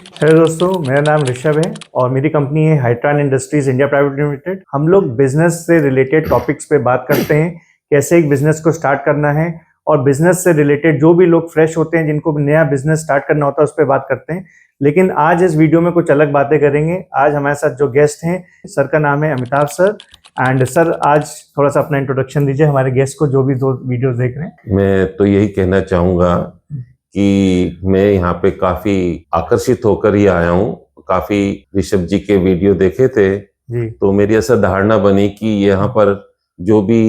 Hello दोस्तों, मेरा नाम ऋषभ है और मेरी कंपनी है हाइट्रान इंडस्ट्रीज इंडिया प्राइवेट लिमिटेड। हम लोग बिजनेस से रिलेटेड टॉपिक्स पे बात करते हैं, कैसे एक बिजनेस को स्टार्ट करना है और बिजनेस से रिलेटेड जो भी लोग फ्रेश होते हैं जिनको नया बिजनेस स्टार्ट करना होता है उस पर बात करते हैं। लेकिन आज इस वीडियो में कुछ अलग बातें करेंगे। आज हमारे साथ जो गेस्ट हैं, सर का नाम है अमिताभ सर। एंड सर, आज थोड़ा सा अपना इंट्रोडक्शन दीजिए हमारे गेस्ट को जो भी दो वीडियो देख रहे हैं। मैं तो यही कहना चाहूँगा कि मैं यहाँ पे काफ़ी आकर्षित होकर ही आया हूँ। काफ़ी ऋषभ जी के वीडियो देखे थे जी तो मेरी ऐसा धारणा बनी कि यहाँ पर जो भी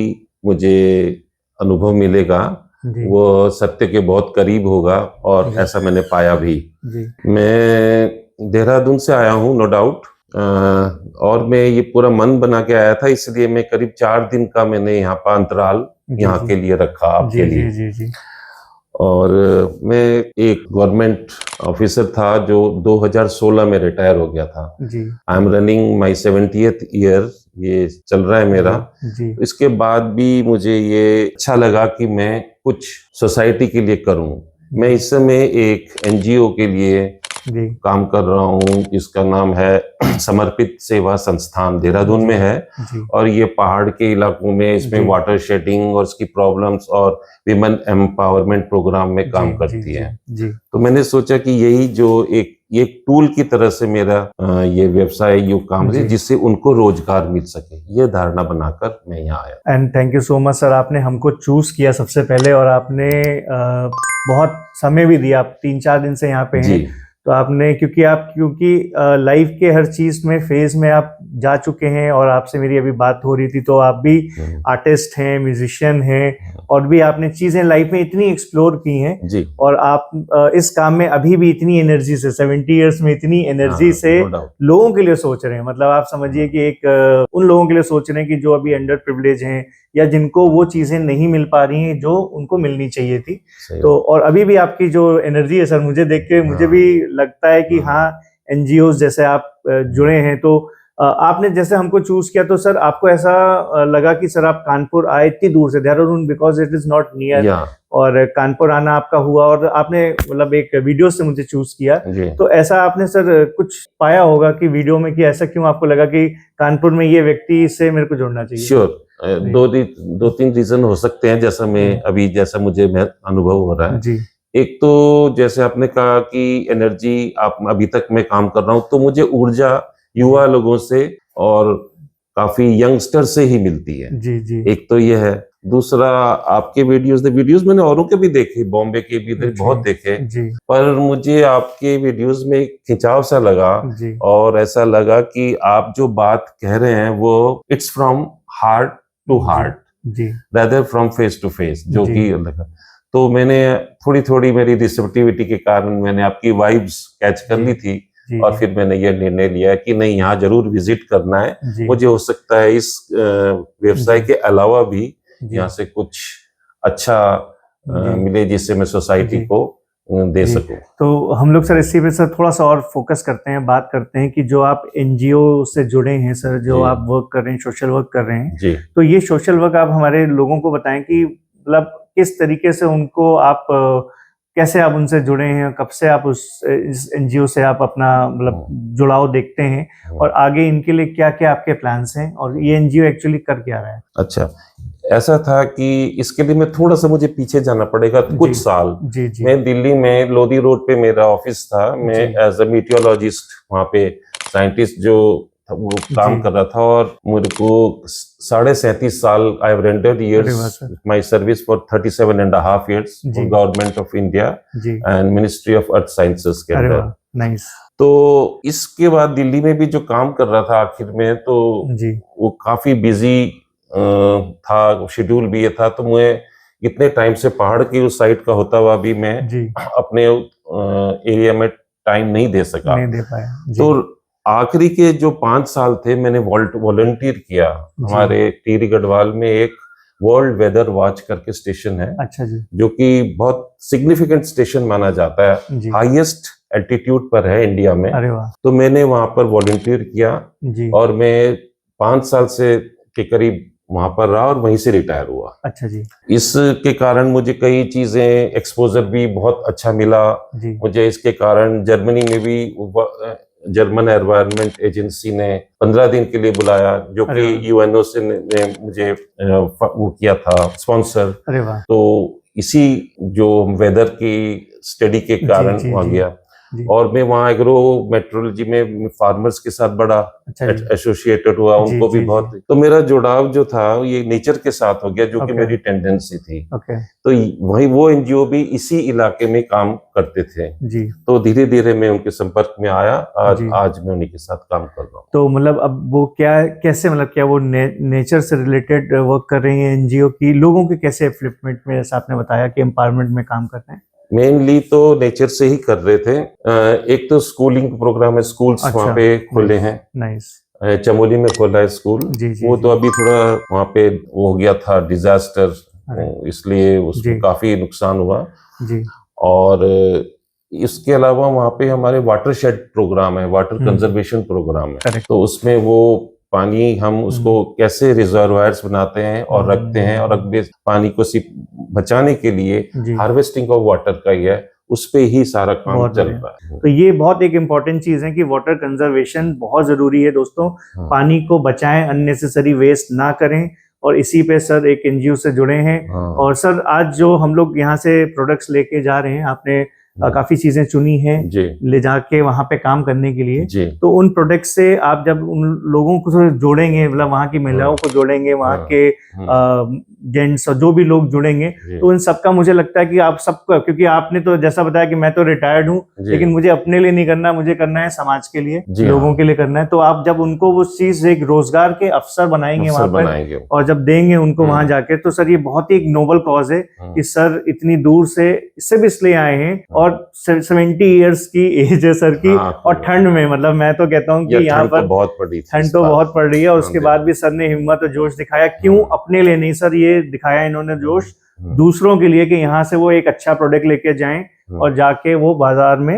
मुझे अनुभव मिलेगा जी वो सत्य के बहुत करीब होगा और जी ऐसा मैंने पाया भी। जी मैं देहरादून से आया हूँ, नो डाउट, और मैं ये पूरा मन बना के आया था, इसलिए मैं करीब 4 दिन का मैंने यहाँ पर अंतराल यहाँ के लिए रखा, आपके लिए। जी जी और मैं एक गवर्नमेंट ऑफिसर था जो 2016 में रिटायर हो गया था। जी I am running my 70th year, ये चल रहा है मेरा। जी इसके बाद भी मुझे ये अच्छा लगा कि मैं कुछ सोसाइटी के लिए करूं। मैं इस समय एक एनजीओ के लिए जी काम कर रहा हूं जिसका नाम है समर्पित सेवा संस्थान, देहरादून में है। जी और ये पहाड़ के इलाकों में इसमें जी वाटर शेडिंग और उसकी प्रॉब्लम्स और विमेन एम्पावरमेंट प्रोग्राम में काम करती है। जी तो मैंने सोचा कि यही जो एक टूल की तरह से मेरा ये व्यवसाय यो काम है जिससे उनको रोजगार मिल सके, ये धारणा बनाकर मैं यहाँ आया। And thank you so much sir, आपने हमको चूज किया सबसे पहले और आपने बहुत समय भी दिया। आप 3-4 दिन से यहाँ पे हैं। जी तो आपने क्योंकि लाइफ के हर चीज में फेज में आप जा चुके हैं और आपसे मेरी अभी बात हो रही थी तो आप भी आर्टिस्ट हैं, म्यूजिशियन हैं और भी आपने चीजें लाइफ में इतनी एक्सप्लोर की हैं। जी और आप इस काम में अभी भी इतनी एनर्जी से 70 इयर्स में इतनी एनर्जी से no doubt। लोगों के लिए सोच रहे हैं। मतलब आप समझिए कि एक उन लोगों के लिए सोच रहे हैं कि जो अभी अंडर प्रिविलेज हैं या जिनको वो चीजें नहीं मिल पा रही हैं जो उनको मिलनी चाहिए थी। तो और अभी भी आपकी जो एनर्जी है सर, मुझे देख के मुझे भी लगता है कि हाँ, एनजीओ जैसे आप जुड़े हैं। तो आपने जैसे हमको चूज किया तो सर आपको ऐसा लगा कि सर आप कानपुर आए इतनी दूर से, Dehradun because it is not near, और कानपुर आना आपका हुआ और आपने मतलब एक वीडियो से मुझे चूज किया। तो ऐसा आपने सर कुछ पाया होगा कि वीडियो में कि ऐसा क्यों आपको लगा कि कानपुर में ये व्यक्ति से मेरे को जुड़ना चाहिए? श्योर, 2-3 रीजन हो सकते हैं, जैसा मुझे अनुभव हो रहा है। जी एक तो जैसे आपने कहा कि एनर्जी, आप अभी तक मैं काम कर रहा हूँ तो मुझे ऊर्जा युवा लोगों से और काफी यंगस्टर से ही मिलती है। जी जी एक तो ये है। दूसरा, आपके वीडियोस मैंने औरों के भी देखे, बॉम्बे के भी बहुत देखे, पर मुझे आपके वीडियोस में खिंचाव सा लगा और ऐसा लगा कि आप जो बात कह रहे हैं वो it's from heart to heart rather from face to face, जो कि लगा। तो मैंने थोड़ी मेरी रिसेप्टिविटी के कारण मैंने आपकी वाइब्स कैच कर ली थी और फिर मैंने ये निर्णय लिया कि नहीं, यहाँ जरूर विजिट करना है। मुझे हो सकता है इस व्यवसाय के अलावा भी यहाँ से कुछ अच्छा मिले जिससे मैं सोसाइटी को दे सकूं। तो हम लोग सर इसी पे सर थोड़ा सा और फोकस करते हैं, बात करते हैं कि जो आप एनजीओ से जुड़े हैं सर, जो आप वर्क कर रहे हैं, सोशल वर्क कर रहे हैं जी। तो ये सोशल वर्क आप हमारे लोगों को बताएं कि मतलब किस तरीके से उनको आप कैसे आप उनसे जुड़े हैं, कब से आप इस एनजीओ से आप अपना मतलब जुड़ाव देखते हैं और आगे इनके लिए क्या क्या आपके प्लान्स हैं और ये एनजीओ एक्चुअली कर क्या रहा है? अच्छा, ऐसा था कि इसके लिए मैं थोड़ा सा मुझे पीछे जाना पड़ेगा कुछ साल। मैं दिल्ली में लोधी रोड पे मेरा ऑफिस था। मैं एज अ मीटियोलॉजिस्ट वहाँ पे साइंटिस्ट जो वो काम कर रहा था और मेरे को 37.5 साल I have rendered years my service for 37.5 years government of India and ministry of earth sciences के अंदर। नाइस। तो इसके बाद दिल्ली में भी जो काम कर रहा था आखिर में, तो वो काफी बिजी था, शेड्यूल भी ये था। तो मैं इतने टाइम से पहाड़ की उस साइड का होता हुआ भी मैं अपने एरिया में टाइम नहीं दे सका, नहीं दे पाया। तो आखिरी के जो 5 साल थे मैंने वॉलंटियर किया। हमारे टिहरी गढ़वाल में एक वर्ल्ड वेदर वॉच करके स्टेशन है। अच्छा जी। जो कि बहुत सिग्निफिकेंट स्टेशन माना जाता है, हाईएस्ट एल्टीट्यूड पर है इंडिया में। अरे वाह। तो मैंने वहां पर वॉलंटियर किया और मैं 5 साल से के करीब वहां पर रहा और वहीं से रिटायर हुआ। अच्छा जी। इसके कारण मुझे कई चीजें, एक्सपोजर भी बहुत अच्छा मिला जी। मुझे। इसके कारण जर्मनी में भी जर्मन एनवायरनमेंट एजेंसी ने 15 दिन के लिए बुलाया, जो कि यूएनओ से ने मुझे वो किया था स्पॉन्सर। अरे वाह। तो इसी जो वेदर की स्टडी के कारण वहां गया, और मैं वहाँ एग्रो मेट्रोलॉजी में फार्मर्स के साथ बड़ा एसोसिएटेड हुआ, उनको भी बहुत। तो मेरा जुड़ाव जो था ये नेचर के साथ हो गया, जो कि मेरी टेंडेंसी थी। तो वही वो एनजीओ भी इसी इलाके में काम करते थे जी। तो धीरे धीरे मैं उनके संपर्क में आया, आज मैं उन्हीं के साथ काम कर रहा हूँ। तो मतलब अब वो क्या, कैसे, मतलब क्या वो नेचर से रिलेटेड वर्क कर रही है एनजीओ की, लोगों के कैसे अपलिफ्टमेंट में, जैसा आपने बताया कि एम्पावरमेंट में काम कर रहे हैं? मेनली तो नेचर से ही कर रहे थे। एक तो स्कूलिंग प्रोग्राम है, स्कूल्स वहाँ पे खुले हैं। नाइस। चमोली में खोला है स्कूल। वो तो अभी थोड़ा वहाँ पे वो हो गया था डिजास्टर, इसलिए उसको काफी नुकसान हुआ जी। और इसके अलावा वहाँ पे हमारे वाटरशेड प्रोग्राम है, वाटर कंजर्वेशन प्रोग्राम है। तो उसमें वो पानी हम उसको कैसे रिजर्वायर्स बनाते हैं और रखते हैं, और अगले पानी को सिर्फ बचाने के लिए हार्वेस्टिंग ऑफ वाटर का ही है, उस पे ही सारा काम चल रहा है। तो ये बहुत एक इम्पोर्टेंट चीज है कि वाटर कंजर्वेशन बहुत जरूरी है दोस्तों। पानी को बचाएं, अननेसेसरी वेस्ट ना करें, और इसी पे सर एक एनजीओ से जुड़े हैं। और सर आज जो हम लोग यहाँ से प्रोडक्ट्स लेके जा रहे हैं, आपने काफी चीजें चुनी हैं ले जाके वहां पे काम करने के लिए, तो उन प्रोडक्ट से आप जब उन लोगों को जोड़ेंगे, मतलब वहां की महिलाओं को जोड़ेंगे, वहां के जेंट्स और जो भी लोग जुड़ेंगे, तो इन सबका मुझे लगता है कि आप सबका, क्योंकि आपने तो जैसा बताया कि मैं तो रिटायर्ड हूँ, लेकिन मुझे अपने लिए नहीं करना, मुझे करना है समाज के लिए, लोगों के लिए करना है। तो आप जब उनको वो चीज एक रोजगार के अवसर बनाएंगे वहां पर, और जब देंगे उनको वहां जाके, तो सर ये बहुत ही एक नोबल कॉज है कि सर इतनी दूर से सिर्फ इसलिए आए हैं, और 70 इयर्स की एज है सर की, और ठंड में, मतलब मैं तो कहता हूँ कि यहाँ पर ठंड तो बहुत पड़ रही है, और उसके बाद भी सर ने हिम्मत और जोश दिखाया। क्यों अपने लिए नहीं सर, ये दिखाया इन्होंने जोश दूसरों के लिए, कि यहाँ से वो एक अच्छा प्रोडक्ट लेके जाएं और जाके वो बाजार में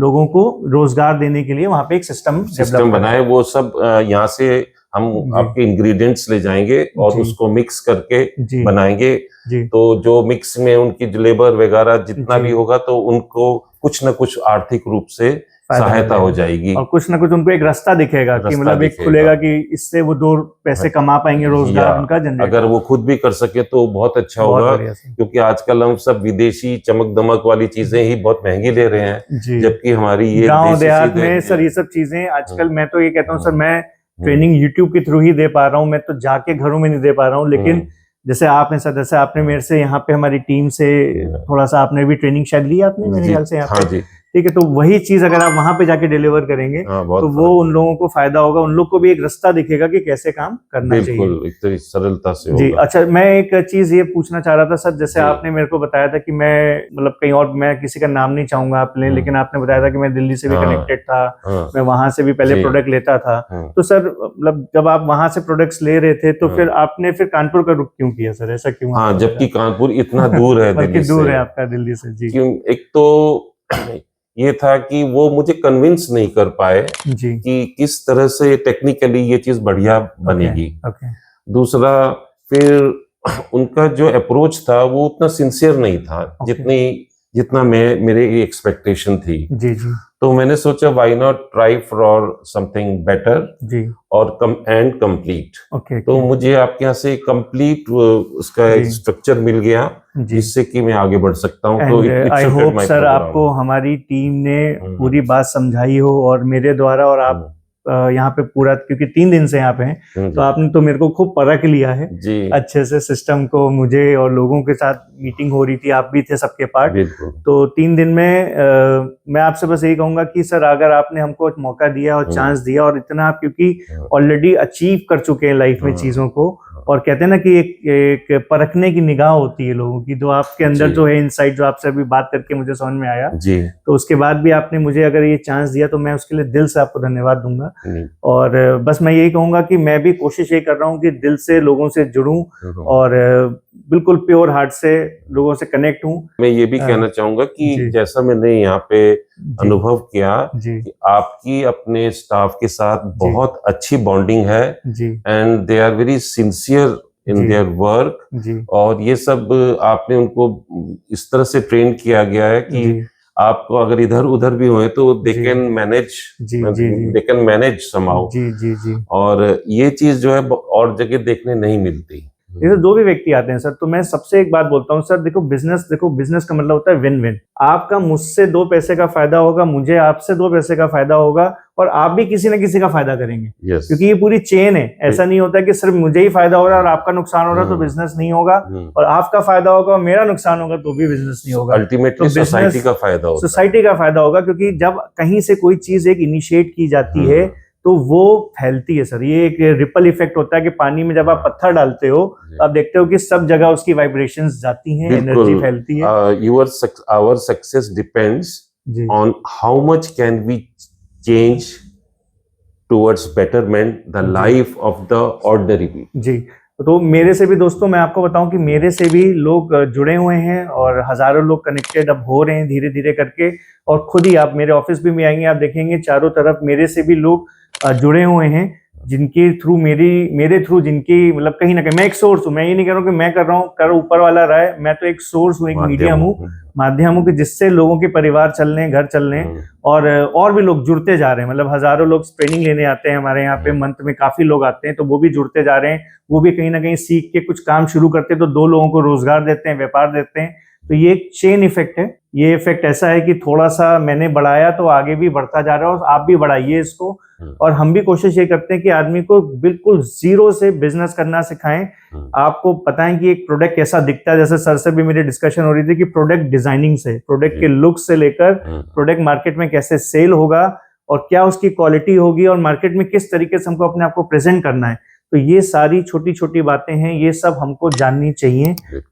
लोगों को रोजगार देने के लिए वहां पे एक सिस्टम बनाए। वो सब यहाँ से हम आपके इंग्रेडिएंट्स ले जाएंगे और उसको मिक्स करके बनाएंगे। तो जो मिक्स में उनकी लेबर वगैरह जितना भी होगा, तो उनको कुछ न कुछ आर्थिक रूप से सहायता हो जाएगी, और कुछ ना कुछ उनको एक रास्ता दिखेगा कि मतलब एक खुलेगा कि इससे वो 2 पैसे कमा पाएंगे, रोजगार उनका जनरेट। अगर वो खुद भी कर सके तो बहुत अच्छा होगा, क्योंकि आजकल हम सब विदेशी चमक दमक वाली चीजें ही बहुत महंगी ले रहे हैं, जबकि हमारी ये गाँव देहात में सर ये सब चीजें आजकल, मैं तो ये कहता हूँ सर, मैं ट्रेनिंग यूट्यूब के थ्रू ही दे पा रहा हूँ, मैं तो जाके घरों में नहीं दे पा रहा हूँ, लेकिन जैसे आपने सर, जैसे आपने मेरे से यहाँ पे हमारी टीम से थोड़ा सा आपने भी ट्रेनिंग शायद ली आपने मेरे ख्याल से यहाँ पे, ठीक है। तो वही चीज अगर आप वहां पे जाके डिलीवर करेंगे तो वो उन लोगों को फायदा होगा, उन लोग को भी एक रास्ता दिखेगा कि कैसे काम करना चाहिए, बिल्कुल सरलता से जी। अच्छा, मैं एक चीज ये पूछना चाह रहा था सर, जैसे आपने मेरे को बताया था कि मैं, मतलब कहीं और, मैं किसी का नाम नहीं चाहूंगा आपने, लेकिन आपने बताया था कि मैं दिल्ली से भी कनेक्टेड था, मैं वहां से भी पहले प्रोडक्ट लेता था। तो सर मतलब जब आप वहां से प्रोडक्ट्स ले रहे थे, तो फिर आपने फिर कानपुर का रुख क्यों किया सर, ऐसा क्यों? हाँ, जबकि कानपुर इतना दूर है दिल्ली से। दूर है आपका दिल्ली से जी। क्यों? एक तो ये था कि वो मुझे कन्विंस नहीं कर पाए कि किस तरह से टेक्निकली ये चीज बढ़िया बनेगी। दूसरा, फिर उनका जो अप्रोच था वो उतना सिंसियर नहीं था जितना मेरे एक्सपेक्टेशन थी जी। तो मैंने सोचा why not try for something better जी, और एंड कंप्लीट। तो मुझे आपके यहाँ से कंप्लीट उसका एक स्ट्रक्चर मिल गया, जिससे कि मैं आगे बढ़ सकता हूँ। तो आई होप सर आपको हमारी टीम ने पूरी बात समझाई हो, और मेरे द्वारा, और आप यहाँ पे पूरा, क्योंकि 3 दिन से यहाँ पे हैं, तो आपने तो मेरे को खूब परख लिया है अच्छे से सिस्टम को। मुझे और लोगों के साथ मीटिंग हो रही थी, आप भी थे सबके पार्ट। तो 3 दिन में मैं आपसे बस यही कहूंगा कि सर अगर आपने हमको एक मौका दिया और चांस दिया, और इतना आप क्योंकि ऑलरेडी अचीव कर चुके हैं लाइफ में चीजों को, और कहते हैं ना कि एक परखने की निगाह होती है लोगों की, जो आपके अंदर जो है इनसाइट, जो आपसे अभी बात करके मुझे समझ में आया जी। तो उसके बाद भी आपने मुझे अगर ये चांस दिया, तो मैं उसके लिए दिल से आपको धन्यवाद दूंगा। और बस मैं यही कहूंगा कि मैं भी कोशिश ये कर रहा हूँ कि दिल से लोगों से जुड़ूं, और बिल्कुल प्योर हार्ट से लोगों से कनेक्ट हूँ। मैं ये भी कहना चाहूंगा कि जैसा मैंने यहाँ पे अनुभव किया कि आपकी अपने स्टाफ के साथ बहुत अच्छी बॉन्डिंग है and they are very sincere in their work, और ये सब आपने उनको इस तरह से ट्रेन किया गया है कि आपको अगर इधर उधर भी हुए तो दे कैन मैनेज समहाउ। और ये चीज जो है और जगह देखने नहीं मिलती। जैसे दो भी व्यक्ति आते हैं सर, तो मैं सबसे एक बात बोलता हूँ सर, देखो बिजनेस का मतलब होता है विन विन। आपका मुझसे 2 पैसे का फायदा होगा, मुझे आपसे 2 पैसे का फायदा होगा, और आप भी किसी न किसी का फायदा करेंगे। क्योंकि ये पूरी चेन है। ऐसा नहीं होता कि सिर्फ मुझे ही फायदा हो रहा है और आपका नुकसान हो रहा है तो बिजनेस नहीं होगा, और आपका फायदा होगा और मेरा नुकसान होगा तो भी बिजनेस नहीं होगा। अल्टीमेटली सोसाइटी का फायदा होगा, सोसाइटी का फायदा होगा। क्योंकि जब कहीं से कोई चीज एक इनिशिएट की जाती है तो वो फैलती है सर। ये एक रिपल इफेक्ट होता है कि पानी में जब आप पत्थर डालते हो तो आप देखते हो कि सब जगह उसकी वाइब्रेशंस जाती हैं, एनर्जी फैलती है। Our success depends on how much can we change towards betterment the life of the ordinary people. जी, तो मेरे से भी दोस्तों मैं आपको बताऊं कि मेरे से भी लोग जुड़े हुए हैं और हजारों लोग कनेक्टेड अब हो रहे हैं धीरे धीरे करके। और खुद ही आप मेरे ऑफिस भी में आएंगे, आप देखेंगे चारों तरफ मेरे से भी लोग जुड़े हुए हैं, जिनके थ्रू मेरे थ्रू जिनकी मतलब कहीं ना कहीं मैं एक सोर्स हूँ। मैं ये नहीं कह रहा हूँ कि मैं कर रहा हूँ, कर ऊपर वाला रहा है, मैं तो एक सोर्स हूँ, एक मीडियम हूँ, माध्यम हूँ कि जिससे लोगों के परिवार चल रहे हैं, घर चल रहे हैं, और भी लोग जुड़ते जा रहे हैं। मतलब हजारों लोग ट्रेनिंग लेने आते हैं हमारे यहाँ पे, मंथ में काफी लोग आते हैं, तो वो भी जुड़ते जा रहे हैं। वो भी कहीं ना कहीं सीख के कुछ काम शुरू करते हैं तो 2 लोगों को रोजगार देते हैं, व्यापार देते हैं। तो ये एक चेन इफेक्ट है। ये इफेक्ट ऐसा है कि थोड़ा सा मैंने बढ़ाया तो आगे भी बढ़ता जा रहा है, और आप भी बढ़ाइए इसको। और हम भी कोशिश ये करते हैं कि आदमी को बिल्कुल जीरो से बिजनेस करना सिखाएं। आपको बताएं कि एक प्रोडक्ट कैसा दिखता है। जैसे सर से भी मेरी डिस्कशन हो रही थी कि प्रोडक्ट डिजाइनिंग से, प्रोडक्ट के लुक से लेकर प्रोडक्ट मार्केट में कैसे सेल होगा और क्या उसकी क्वालिटी होगी और मार्केट में किस तरीके से हमको अपने आप को प्रेजेंट करना है। तो ये सारी छोटी छोटी बातें हैं, ये सब हमको जाननी चाहिए।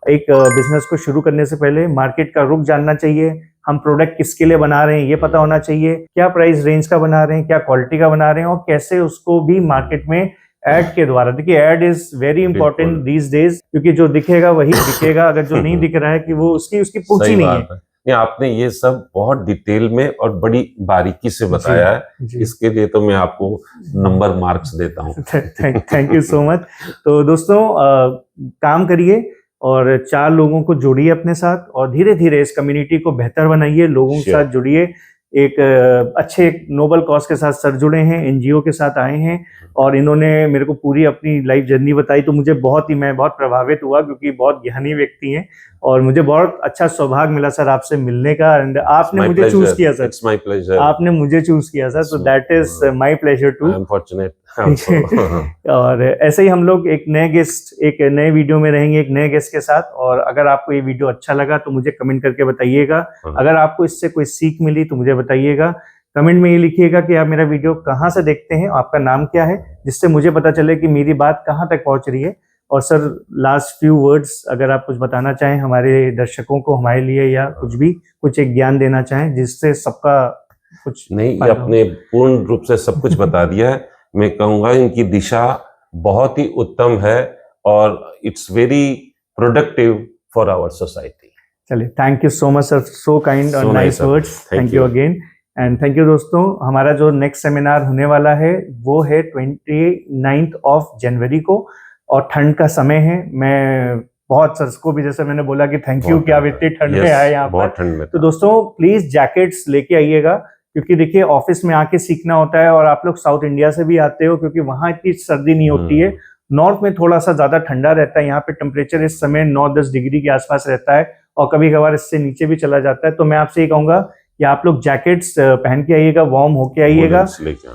एक बिजनेस को शुरू करने से पहले मार्केट का रुख जानना चाहिए, हम प्रोडक्ट किसके लिए बना रहे हैं ये पता होना चाहिए, क्या प्राइस रेंज का बना रहे हैं, क्या क्वालिटी का बना रहे हैं, और कैसे उसको भी मार्केट में एड के द्वारा। देखिए ad is very important these days, क्योंकि जो दिखेगा वही दिखेगा, अगर जो नहीं दिख रहा है कि वो उसकी पूछी नहीं है। आपने ये सब बहुत डिटेल में और बड़ी बारीकी से बताया है, इसके लिए तो मैं आपको नंबर मार्क्स देता हूँ। Thank you so much. तो दोस्तों काम करिए और 4 लोगों को जोड़िए अपने साथ, और धीरे धीरे इस कम्युनिटी को बेहतर बनाइए, लोगों के साथ जुड़िए। एक अच्छे नोबल कॉज के साथ सर जुड़े हैं, एनजीओ के साथ आए हैं, और इन्होंने मेरे को पूरी अपनी लाइफ जर्नी बताई। तो मुझे मैं बहुत प्रभावित हुआ, क्योंकि बहुत ज्ञानी व्यक्ति हैं, और मुझे बहुत अच्छा सौभाग्य मिला सर आपसे मिलने का। एंड आपने मुझे चूज किया सर, इट्स माय प्लेजर, आपने मुझे चूज किया सर, तो that is my pleasure too. I am fortunate. और ऐसे ही हम लोग एक नए वीडियो में रहेंगे एक नए गेस्ट के साथ। और अगर आपको ये वीडियो अच्छा लगा तो मुझे कमेंट करके बताइएगा। अगर आपको इससे कोई सीख मिली तो मुझे बताइएगा। कमेंट में ये लिखिएगा कि आप मेरा वीडियो कहाँ से देखते हैं, आपका नाम क्या है, जिससे मुझे पता चले कि मेरी बात कहाँ तक पहुँच रही है। और सर लास्ट फ्यू वर्ड्स अगर आप कुछ बताना चाहें हमारे दर्शकों को, हमारे लिए, या कुछ एक ज्ञान देना चाहें जिससे सबका कुछ नहीं, आपने पूर्ण रूप से सब कुछ बता दिया है। मैं कहूँगा इनकी दिशा बहुत ही उत्तम है और it's very productive for our society. चलिए, thank you so much sir, so kind और nice words, thank you again. And thank you दोस्तों। हमारा जो नेक्स्ट सेमिनार होने वाला है वो है 29 जनवरी को, और ठंड का समय है। मैं बहुत सर को भी जैसे मैंने बोला कि थैंक यू कि आप इतनी ठंड में आए यहाँ पर। तो दोस्तों प्लीज जैकेट्स लेके आइएगा, क्योंकि देखिए ऑफिस में आके सीखना होता है, और आप लोग साउथ इंडिया से भी आते हो, क्योंकि वहाँ इतनी सर्दी नहीं होती है। नॉर्थ में थोड़ा सा ज्यादा ठंडा रहता है, यहाँ पे टेम्परेचर इस समय 9-10 डिग्री के आसपास रहता है, और कभी कभार इससे नीचे भी चला जाता है। तो मैं आपसे ये कहूंगा कि आप लोग जैकेट्स पहन के आइएगा, वार्म होके आइएगा,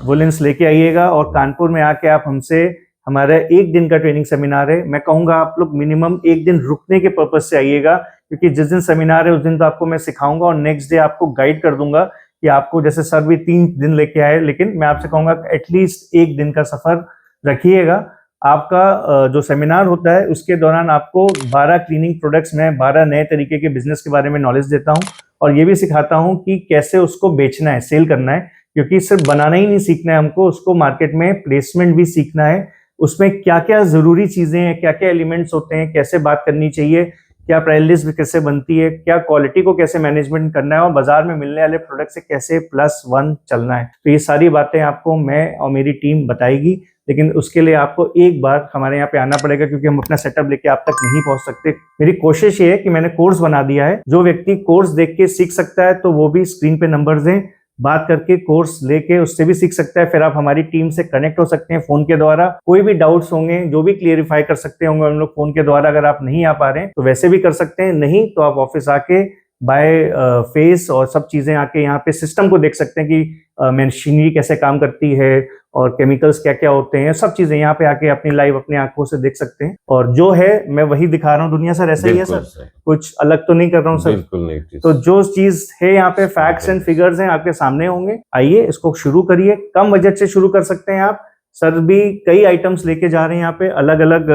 वुलेंस लेके आइएगा, और कानपुर में आके आप हमसे, हमारा 1 दिन का ट्रेनिंग सेमिनार है। मैं कहूंगा आप लोग मिनिमम 1 दिन रुकने के पर्पज से आइएगा, क्योंकि जिस दिन सेमिनार है उस दिन तो आपको मैं सिखाऊंगा, और नेक्स्ट डे आपको गाइड कर दूंगा कि आपको, जैसे सर भी 3 दिन लेके आए, लेकिन मैं आपसे कहूंगा एटलीस्ट 1 दिन का सफर रखिएगा। आपका जो सेमिनार होता है उसके दौरान आपको 12 क्लीनिंग प्रोडक्ट्स में 12 नए तरीके के बिजनेस के बारे में नॉलेज देता हूं, और ये भी सिखाता हूं कि कैसे उसको बेचना है, सेल करना है। क्योंकि सिर्फ बनाना ही नहीं सीखना है हमको, उसको मार्केट में प्लेसमेंट भी सीखना है। उसमें क्या क्या जरूरी चीजें हैं, क्या क्या एलिमेंट्स होते हैं, कैसे बात करनी चाहिए, क्या प्राइस लिस्ट कैसे बनती है, क्या क्वालिटी को कैसे मैनेजमेंट करना है और बाजार में मिलने वाले प्रोडक्ट से कैसे +1 चलना है। तो ये सारी बातें आपको मैं और मेरी टीम बताएगी, लेकिन उसके लिए आपको एक बार हमारे यहाँ पे आना पड़ेगा, क्योंकि हम अपना सेटअप लेके आप तक नहीं पहुंच सकते। मेरी कोशिश ये है कि मैंने कोर्स बना दिया है, जो व्यक्ति कोर्स देख के सीख सकता है तो वो भी स्क्रीन पे नंबर्स दें, बात करके कोर्स लेके उससे भी सीख सकता है। फिर आप हमारी टीम से कनेक्ट हो सकते हैं फोन के द्वारा, कोई भी डाउट्स होंगे जो भी क्लियरिफाई कर सकते होंगे हम लोग फोन के द्वारा। अगर आप नहीं आ पा रहे हैं तो वैसे भी कर सकते हैं, नहीं तो आप ऑफिस आके बाय फेस और सब चीजें आके यहाँ पे सिस्टम को देख सकते हैं कि मशीनरी कैसे काम करती है और केमिकल्स क्या क्या होते हैं, सब चीजें यहाँ पे आके अपनी लाइव अपनी आंखों से देख सकते हैं। और जो है मैं वही दिखा रहा हूँ, दुनिया सर ऐसा ही है सर, कुछ अलग तो नहीं कर रहा हूँ सर। बिल्कुल नहीं। तो जो चीज है यहाँ पे फैक्ट्स एंड फिगर्स हैं आपके सामने होंगे, आइए इसको शुरू करिए। कम बजट से शुरू कर सकते हैं आप। सर भी कई आइटम्स लेके जा रहे हैं यहाँ पे, अलग अलग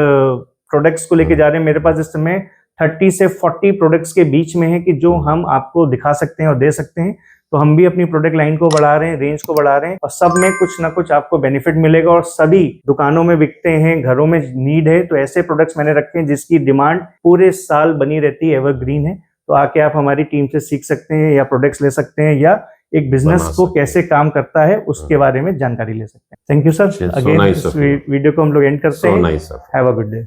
प्रोडक्ट्स को लेके जा रहे हैं। मेरे पास इस समय 30 से 40 प्रोडक्ट्स के बीच में है कि जो हम आपको दिखा सकते हैं और दे सकते हैं। तो हम भी अपनी प्रोडक्ट लाइन को बढ़ा रहे हैं, रेंज को बढ़ा रहे हैं, और सब में कुछ ना कुछ आपको बेनिफिट मिलेगा। और सभी दुकानों में बिकते हैं, घरों में नीड है, तो ऐसे प्रोडक्ट्स मैंने रखे हैं जिसकी डिमांड पूरे साल बनी रहती है, एवरग्रीन है। तो आके आप हमारी टीम से सीख सकते हैं या प्रोडक्ट्स ले सकते हैं या एक बिजनेस को कैसे काम करता है उसके बारे में जानकारी ले सकते हैं। Thank you sir. अगेन इस वीडियो को हम लोग एंड करते हैं। Have a good day.